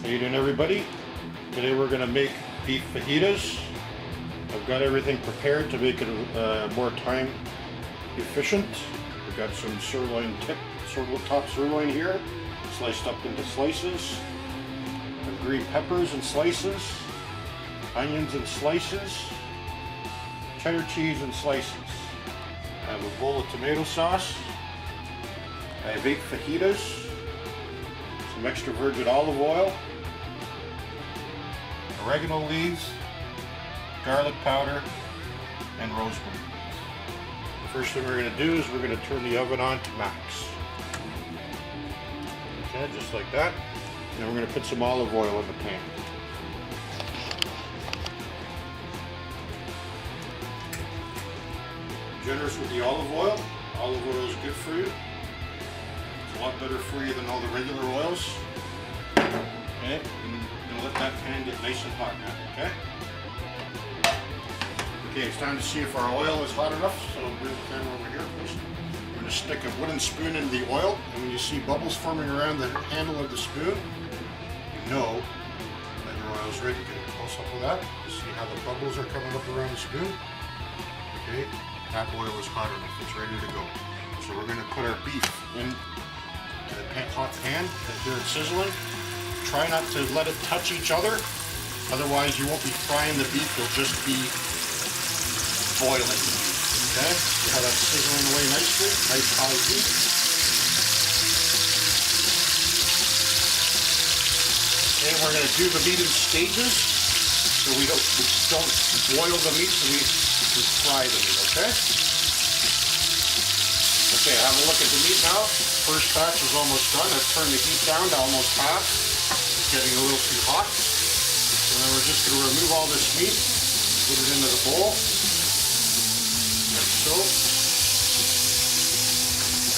How you doing, everybody? Today we're going to make beef fajitas. I've got everything prepared to make it more time efficient. We've got some top sirloin here, sliced up into slices. And green peppers in slices, onions in slices, cheddar cheese in slices. I have a bowl of tomato sauce. I have 8 fajitas, some extra virgin olive oil, oregano leaves, garlic powder, and rosemary. The first thing we're going to do is we're going to turn the oven on to max. Okay, just like that. And we're going to put some olive oil in the pan. Generous with the olive oil. Olive oil is good for you. It's a lot better for you than all the regular oils. Okay, and let that pan get nice and hot now, okay? Okay, it's time to see if our oil is hot enough, so I'll bring the camera over here first. We're going to stick a wooden spoon into the oil, and when you see bubbles forming around the handle of the spoon, you know that your oil is ready. Get a close up of that. You see how the bubbles are coming up around the spoon? Okay, that oil is hot enough. It's ready to go. So we're going to put our beef in the hot pan and hear it sizzling. Try not to let it touch each other, otherwise you won't be frying the beef, you'll just be boiling. Okay, see how that's sizzling away nicely, nice high heat. And we're going to do the meat in stages, so we don't boil the meat, so we fry the meat, okay? Okay, have a look at the meat now. First batch is almost done. I've turned the heat down to almost half. It's getting a little too hot. So then we're just going to remove all this meat, put it into the bowl, like so.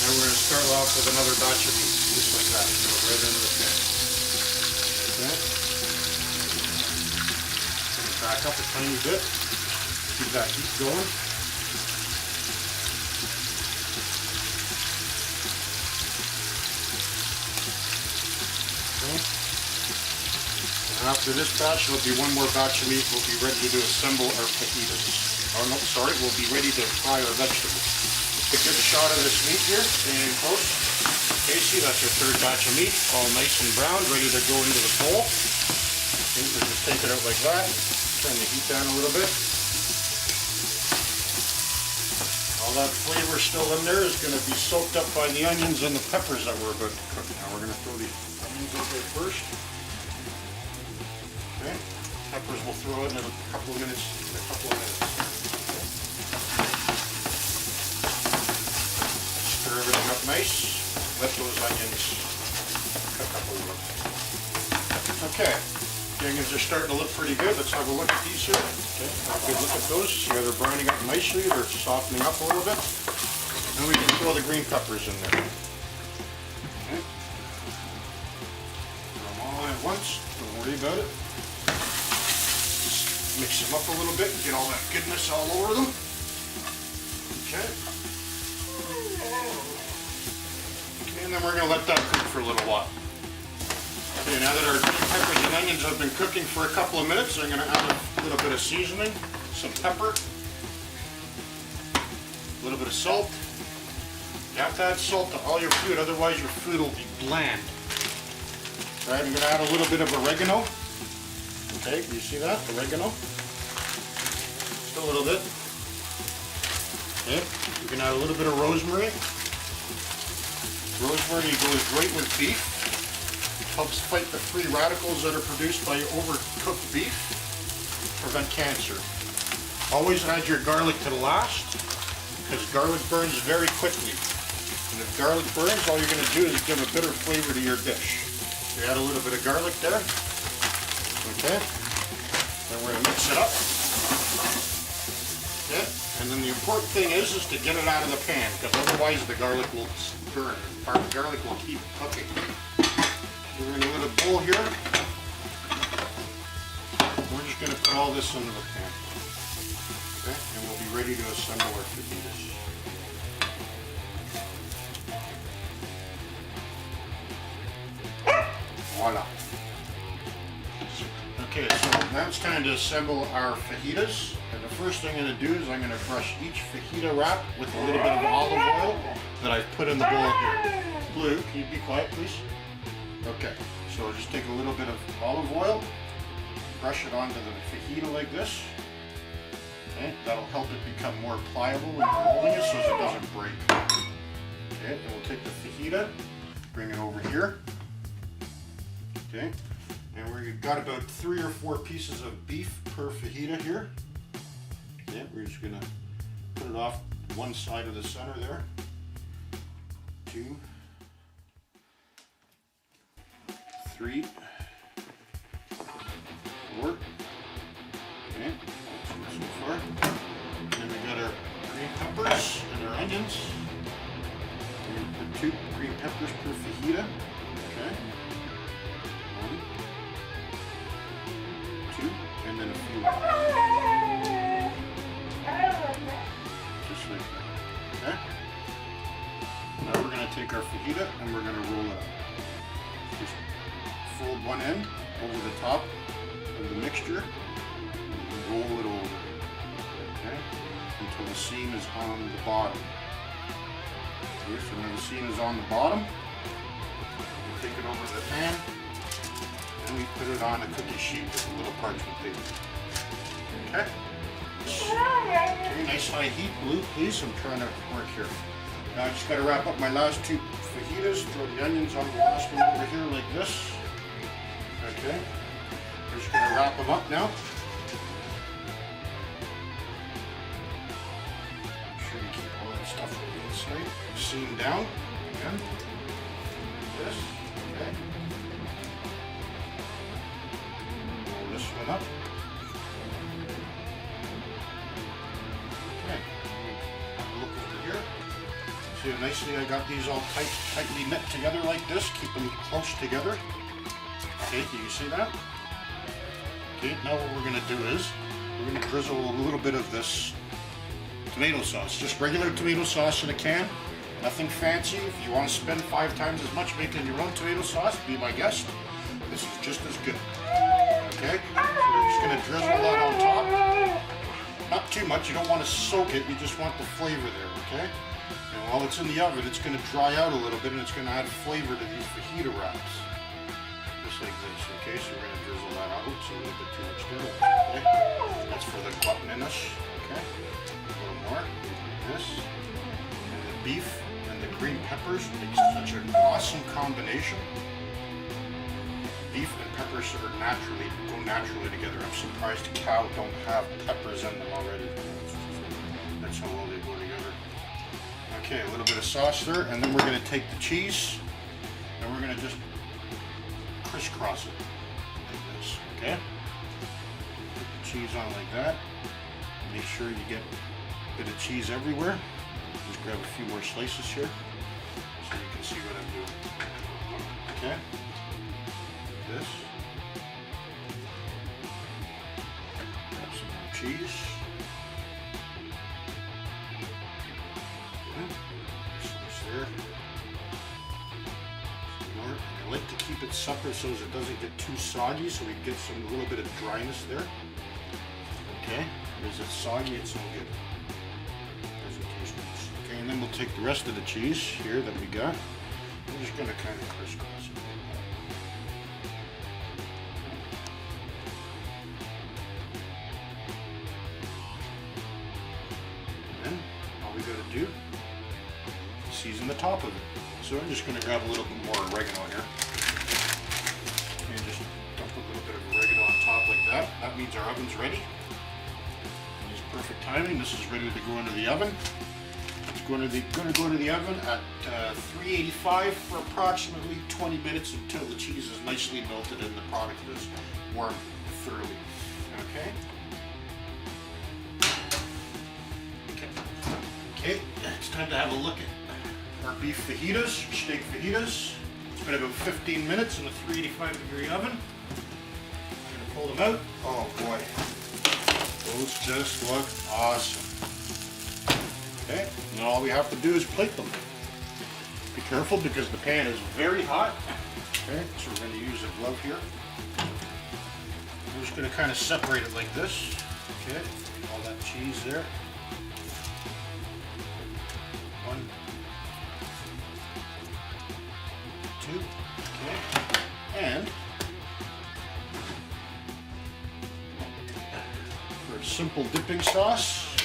And we're going to start off with another batch of meat, just like that. Throw it right into the pan. Okay. Turn it back up a tiny bit. Keep that heat going. Okay. And after this batch, there'll be one more batch of meat. We'll be ready to assemble our fajitas. Oh no, sorry, we'll be ready to fry our vegetables. Let's get a shot of this meat here, staying close. Okay, see, that's our third batch of meat, all nice and brown, ready to go into the bowl. Okay, we'll just take it out like that. Turn the heat down a little bit. All that flavor still in there is going to be soaked up by the onions and the peppers that we're about to cook. Now we're going to throw the onions in there first. Okay, peppers we'll throw in a couple of minutes. Stir everything up nice. Let those onions cook up a little. Okay, the onions are starting to look pretty good. Let's have a look at these here. Okay, have a good look at those. See how they're browning up nicely. They're softening up a little bit. Then we can throw the green peppers in there. Okay. Throw them all in at once. Don't worry about it. Just mix them up a little bit and get all that goodness all over them. Okay. And then we're going to let that cook for a little while. Okay, now that our peppers and onions have been cooking for a couple of minutes, I'm going to add a little bit of seasoning, some pepper, a little bit of salt. You have to add salt to all your food, otherwise your food will be bland. All right, I'm going to add a little bit of oregano. Okay, you see that? Oregano. Just a little bit. Okay, you can add a little bit of rosemary. Rosemary goes great with beef. Helps fight the free radicals that are produced by overcooked beef. Prevent cancer. Always add your garlic to the last, because garlic burns very quickly. And if garlic burns, all you're going to do is give a bitter flavor to your dish. You add a little bit of garlic there. Okay. Then we're going to mix it up. Okay. And then the important thing is to get it out of the pan, because otherwise the garlic will burn. Part of the garlic will keep cooking. We're in a little bowl here. We're just going to put all this into the pan. Okay, and we'll be ready to assemble our fajitas. Voila. Okay, so now it's time to assemble our fajitas. And the first thing I'm going to do is I'm going to brush each fajita wrap with a little bit of olive oil that I've put in the bowl here. Blue, can you be quiet, please? Okay, so just take a little bit of olive oil, brush it onto the fajita like this. Okay, that'll help it become more pliable when you're rolling it so it doesn't break. Okay, and we'll take the fajita, bring it over here. Okay, and we've got about 3 or 4 pieces of beef per fajita here. Okay, we're just gonna put it off one side of the center there. 2, 3, 4. Okay, that's good so far. And then we got our green peppers and our onions. We're gonna put 2 green peppers per fajita. Okay. 1, 2, and then a few more. Just like that. Okay? Now we're going to take our fajita and we're going to roll it up. Just fold one end over the top of the mixture and roll it over. Okay? Until the seam is on the bottom. Okay, so when the seam is on the bottom, we take it over to the pan and we put it on a cookie sheet with a little parchment paper. Okay? Okay, nice high heat, Blue, please. I'm trying to work here. Now I just got to wrap up my last 2 fajitas, throw the onions on the last one over here like this. Okay? We're just going to wrap them up now. Make sure you keep all that stuff on the inside. Seam down. Again. Like this. Okay. Roll this one up. Okay. Have a look over here. See how nicely I got these all tightly knit together like this. Keep them close together. Okay, can you see that? Okay, now what we're going to do is we're going to drizzle a little bit of this tomato sauce. Just regular tomato sauce in a can. Nothing fancy. If you want to spend 5 times as much making your own tomato sauce, be my guest. This is just as good. Okay? So we're just going to drizzle that on top. Not too much. You don't want to soak it. You just want the flavor there. Okay? And while it's in the oven, it's going to dry out a little bit and it's going to add flavor to these fajita wraps. Just like this. Okay? So we're going to drizzle that out. It's a little bit too much there. Okay? That's for the glutton in us. Okay? A little more. Like this. And the beef and the green peppers makes such an awesome combination. Beef and peppers go naturally together. I'm surprised cow don't have peppers in them already. That's how well they go together. Okay, a little bit of sauce there, and then we're going to take the cheese and we're going to just crisscross it like this. Okay? Put the cheese on like that. Make sure you get a bit of cheese everywhere. Just grab a few more slices here so you can see what I'm doing. Okay? Like this. Grab some more cheese. Okay. Slice there. Some more. I like to keep it separate so it doesn't get too soggy, so we get a little bit of dryness there. Okay? Is it soggy? It's no good. Okay, and then we'll take the rest of the cheese here that we got. We're just going to kind of crisscross it. And then all we got to do is season the top of it. So I'm just going to grab a little bit more oregano here. And just dump a little bit of oregano on top like that. That means our oven's ready. Perfect timing. This is ready to go into the oven. It's going to go into the oven at 385 for approximately 20 minutes until the cheese is nicely melted and the product is warmed thoroughly. Okay. Okay. It's time to have a look at our beef fajitas, steak fajitas. It's been about 15 minutes in a 385-degree oven. I'm going to pull them out. Oh boy. Those just look awesome. Okay, now all we have to do is plate them. Be careful because the pan is very hot. Okay, so we're going to use a glove here. I'm just going to kind of separate it like this. Okay, all that cheese there. 1, 2, okay, and for a simple dipping sauce,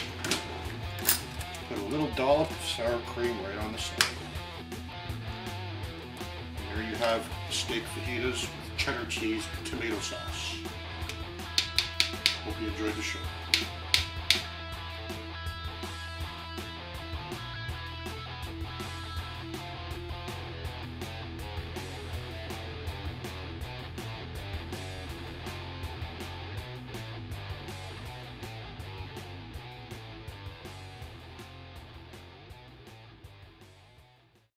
put a little dollop of sour cream right on the side. And there you have steak fajitas with cheddar cheese and tomato sauce. Hope you enjoyed the show.